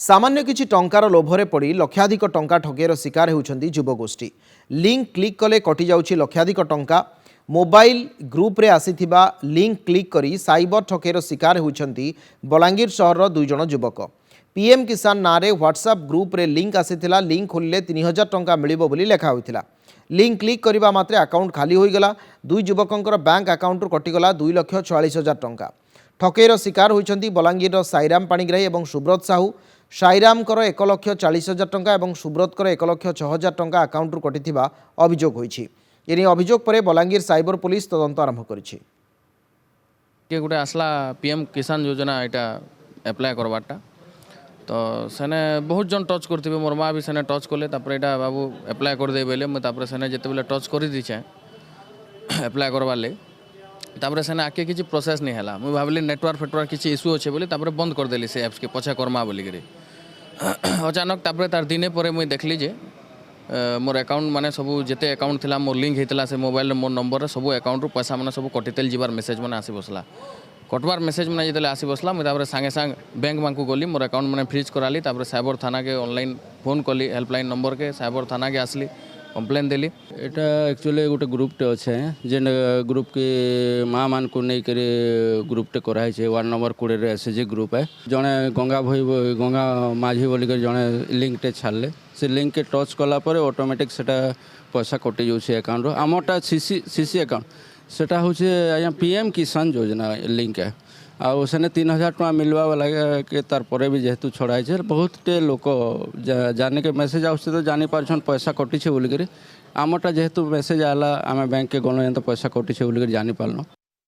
सामान्य किछि टंकार लोभरे पड़ी लक्षाधिक टंका ठकेर शिकार होउछन्ती युवगोष्ठी। लिंक क्लिक कले कटि जाउछि लक्षाधिक टंका। मोबाइल ग्रुप रे आसीथिबा लिंक क्लिक करी साइबर ठकेर शिकार होउछन्ती बलांगीर सहर दुई जण युवक। पीएम किसान नारे व्हाट्सएप ग्रुप रे लिंक आसीथिला। लिंक खोलिले 3000 टंका मिलिबो बोली लेखा होइथिला। लिंक क्लिक करिबा मात्रे अकाउंट खाली होइगला। दुई युवकंकर बैंक अकाउंट कटिगला 2,46,000 टंका। ठकेर शिकार होइछन्ती बलांगीर साईराम पाणिग्राही और सुब्रत साहू। साईरामकर 1,40,000 टंका और सुब्रतर 1,06,000 टंका अकाउंट कटिथिबा अभियोग होइछि। एने अभियोग परे बलांगीर साइबर पुलिस तदंत आरंभ करिछि। के गोटे आसला पीएम किसान योजना एटा एप्लाय करवाटा तो सेने बहुत जन टच करते मोर माँ भी सेने टच कले एटा बाबू एप्लाय कर दे बेले मुझे सेने जिते टच कर दीचे एप्लाय करवार ले सेने आके किसी प्रोसेस नहीं है। मुझे भाविली नेटवर्क फेटवर्क किसी इश्यू अच्छे बोली बंद करदेली से एप्स के पछा करमा बोलिक अचानक तार दिने पर मुझे देखली जे मोर अकाउंट माने सब जिते अकाउंट थिला मोर लिंक होता से मोबाइल मोर नंबर सब अकाउंट पैसा मैंने सब कटितेल जीवार मेसेज मैंने आसी बसला कटवार मेसेज मैंने जो आसी बसला मुझे सागे सागे बैंक मान को गली मोर अकाउंट मैंने फ्रीज कराली साइबर थाना के ऑनलाइन फोन कली हेल्पलाइन नंबर के साइबर थाना के आसली कंप्लेन देली। एटा एक्चुअली गोटे ग्रुपटे अच्छे जेन ग्रुप के माँ मान को नहीं करे ग्रुपटे कराई छे 1 नंबर 20 एसएचजी ग्रुप है। जड़े गंगा भाई गंगा माझी बोलिक जड़े लिंकटे छाड़ले से लिंक के टच कला पर ऑटोमेटिक सेटा पैसा कटि जाउछे अकाउंट आमटा सीसी अकाउंट सेटा होछे आया पीएम किसान योजना लिंक है आउ सेने 3,000 टका मिलवा वाला के तार परे भी जेहेतु छड़ाई छे बहुत टे लोक जाने के मेसेज आउछे तो जानी पारछन पैसा कटि छे बोलिक आमटा जेहेतु मेसेज आला आमे बैंक के गनो पैसा कटि छे बोलिक जानी पारनो।